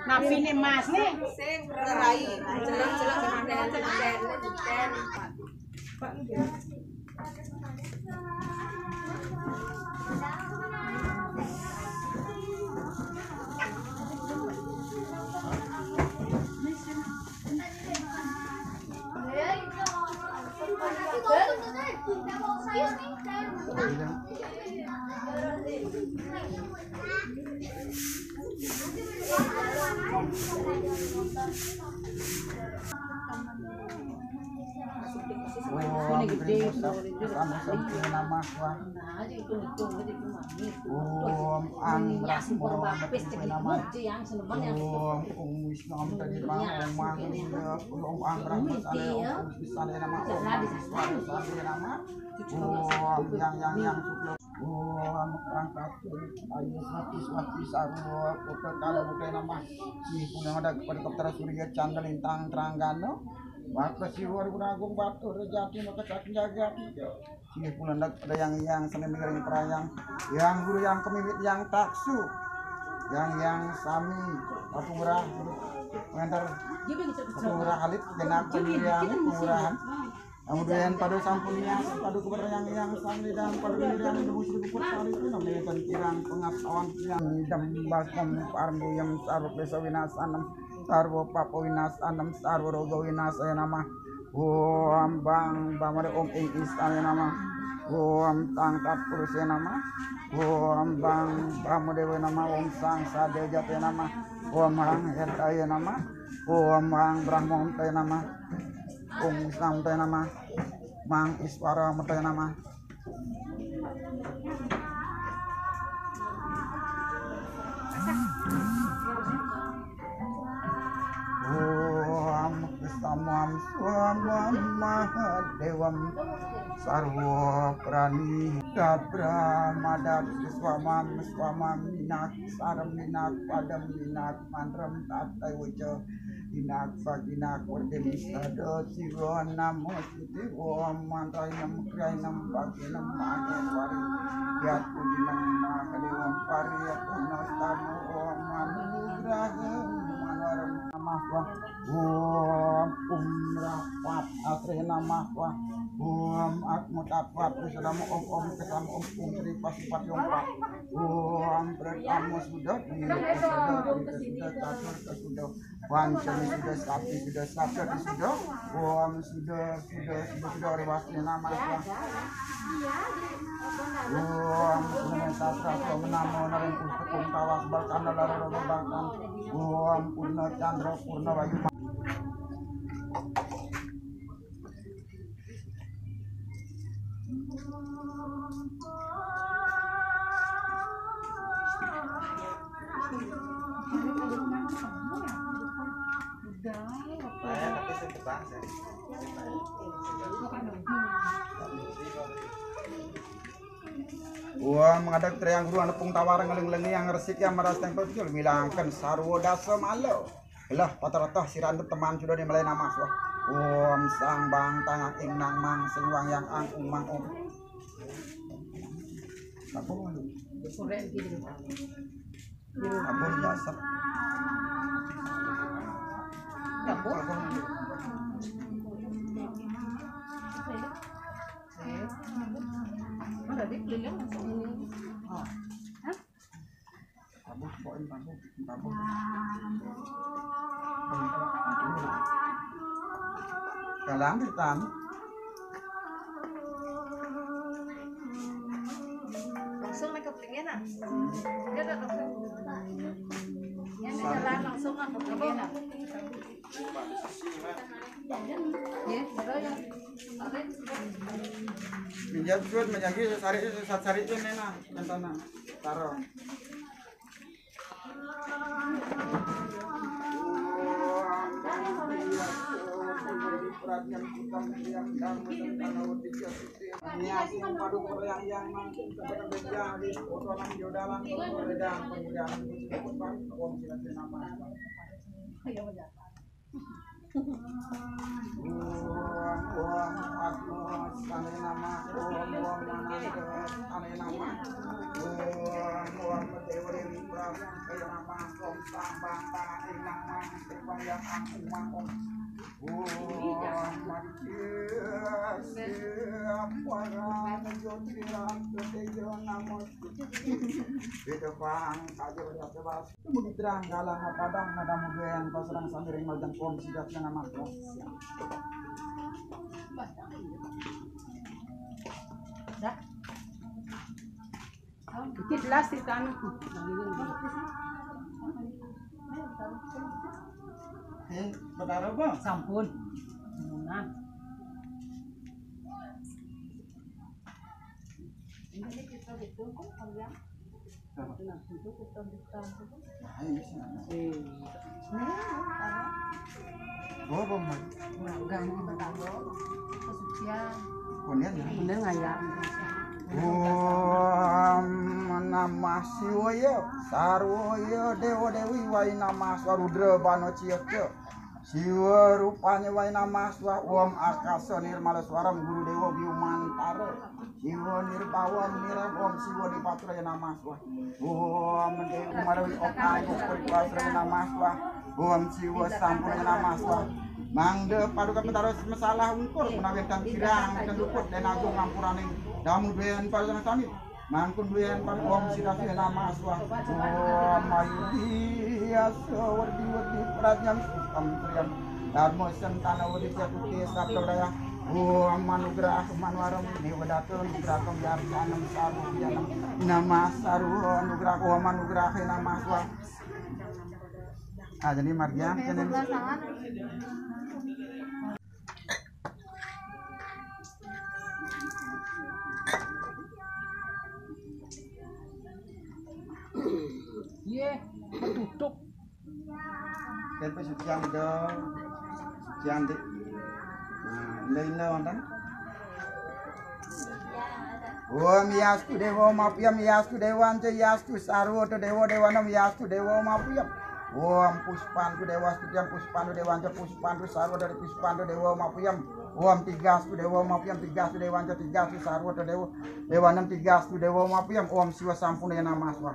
Napi nih Mas nih. Sing rai, jelang-jelang mandan den. Maka siwar gunagung batu rejati maka cak jagat sini pulandak ada yang seni miring perayang yang guru yang kemimit yang taksu yang sami pengurah mengantar pengurah halit genap pemilihan pengurahan kemudian pada sampulnya pada keberang yang sami dan pada yang debus debus hari itu namanya kirang pengetahuan yang dambaskom parbu yang saruk desa winasanam sarwo papo winasanam sarwo rogo winasaya nama ambang bamare om ing istana nama tangkat purusya nama ambang bamudewe nama sang sadejate nama hang erdaya nama ambang brahmon te nama Islam te nama mang iswara mate nama Samam swamam mahadewam sarwa prani dabra madap swamam minak saram minak padam minak mandram tatai wujo minak saginak wardem sada siwa namo siti om mantrai nam krai nam bagi nam maheswari yat pudinam mahadewam pariyat nastamu om manugraha manwaram namah umrafat asri nama wah akmutafat bersama om ketemu om Sri Pasipat Yongpak berkamu sudah sudah catur sudah wancani sudah sapi sudah sabda sudah sudah rewasnya nama wah sastra menamo naring pustakum tawas balkana lara balkan purna chandra purna wayu mengadak triang guru anak pung tawarang ngeleng-lengi yang resik yang meras tempel kecil milangkan sarwo dasa malo lah patah-patah siran teman sudah dimulai nama wah sang bang tangak ing nang mang sing wang yang angkung mang om apa malu sore gitu abon jasa abon ada di keliling abon poin abon kalang hitam Langsung make up tinggian dia ada langsung yang jalan langsung make up tinggian ya minjat suat menyagi sari ini nah tentana taro perhatian kita yang dan padu yang mungkin sebenarnya di otonan jodalan redang penjualan om silakan nama sambang tanah ilang mangkep yang aku mau. Siapa jotiran ketejo namos itu bang kajo ya bebas kemudian terang galang padang nada mugen pasarang sambil maljan pom sidak dengan makro dah Dikit lastik kan. Bedara bang Sampun. Nah. ini kita ditunggu kalian oh bang Ganggu betanggo. kesucian kemudian Bener ngayak. nama siwaya sarwaya dewa dewi wai nama swarudra bano ciyakya siwa rupanya wai nama swa om akasa nirmala swaram guru dewa biumantara siwa nirbawam niram om siwa dipatra ya nama swa om dewa marawi okayo peripasra ya nama swa om siwa sampurnya nama swa mangde paduka petara masalah ungkur menawi kang kirang dan luput dan agung ngampuraning damu duyan paduka sami mangkun duyan padu om sidasi nama aswa om mayudi aso wardi wardi prajam kamtriam dharma sentana wardi jatuti sabda daya om manugrah manwaram dewadatun nugrakom yarsanam saru yanam nama saru nugrah om manugrah nama aswa jadi marjan kenen Ye, tutup. Kenapa sucian dong? Sucian di. Lain kan? Om yastu dewa mapiyam yastu dewanca yastu sarwata dewa dewanam yastu dewa mapiyam. Om puspandu dewa studiam puspandu dewanca puspandu sarwata dari puspandu dewa mapiyam. Om tigastu dewa mapiyam tigastu dewanca tigastu sarwata dewa dewanam tigastu dewa mapiyam. Om siwa sampun ya nama aswa.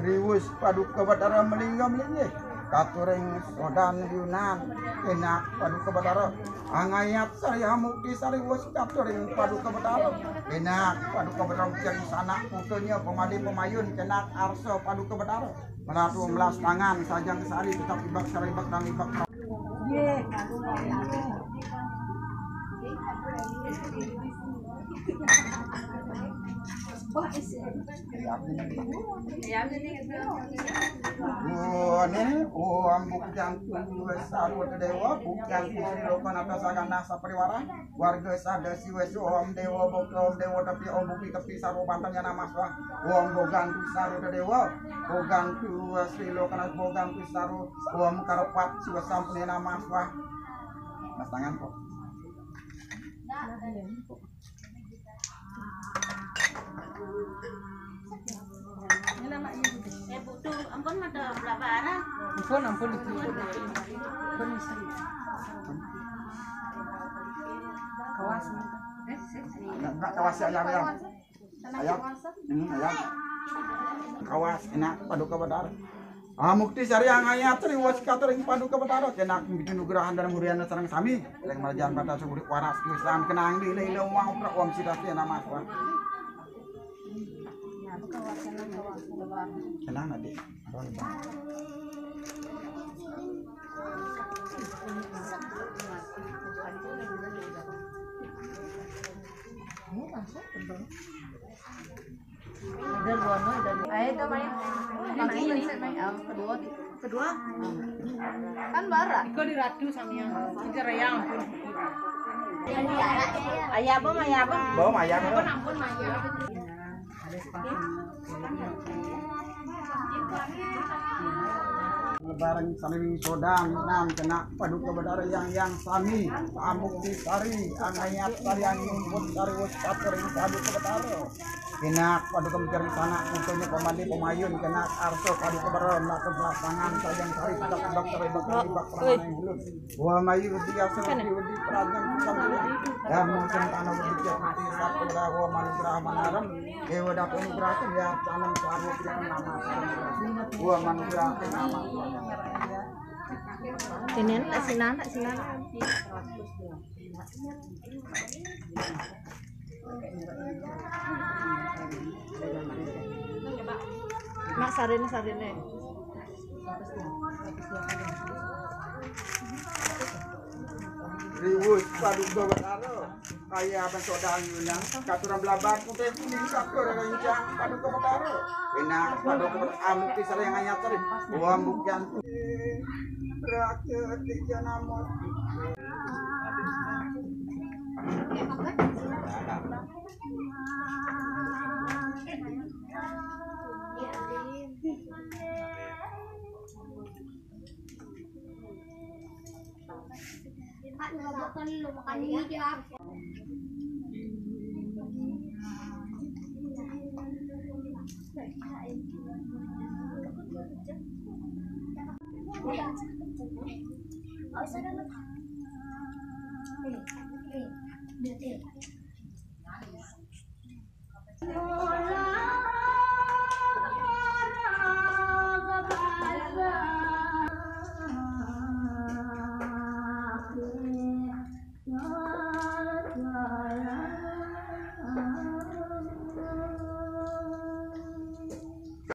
Riwus paduka batara melingga melingge katureng sodan yunan enak paduka batara angayat saya mukti sariwus katureng paduka batara enak paduka batara cari sanak putunya pemadi pemayun kenak arso paduka batara melatu 12 tangan sajang sari tetap ibak saribak dan ibak Ye. Bukjang sarwa dewa bukjang putri lokan atas agana sapariwara warga sada siwesu om dewa bokro om dewa tapi om bukti tepi sarwa bantannya nama swa om bogan tu sarwa dewa bogan tu sri lokan bogan tu sarwa om karapat siwa sampune nama swa mas tangan kok ini namanya butuh ampun ada berapa arah Ampun dikit. Ampun istri. Kawas. enggak kawas ayam ayam ayam kawas enak paduka batara mukti sari angaya triwas katering paduka batara kenak bikin nugrahan dan muriana sareng sami leng marjan pada suburi waras Islam kenang di leilo mau pra om sidasi nama aswa kenang adik Udah bono udah. Ayo itu main. Kedua. Kan bara. Iko diratu samia. Iki rayang pun. Ayah bom. bawa maya Ampun Maya. Ada sepatu. lebaran saling sodang nam kena paduka badara yang sami amukti sari angayat sari angin pun sari wasator yang paduka badara kena paduka mencari sana contohnya pemandi pemayun kena arso paduka badara melakukan pelaksanaan sayang sari tidak bakar perang yang belum wa mayu dia seperti di perajaan bukan dan mungkin tanah berbicara seperti satu wa manugrah manaram dewa dapat nugrah ya tanam sari yang nama wa manugrah nama Sinin, sinan. Mak sarine. Riwus paduka badara kaya abang sodang yulang katuran belabar putih pun satu orang yang paduka badara enak paduka amuk kisah yang ayat tadi buang bukan rakyat tiga nama makan hijab.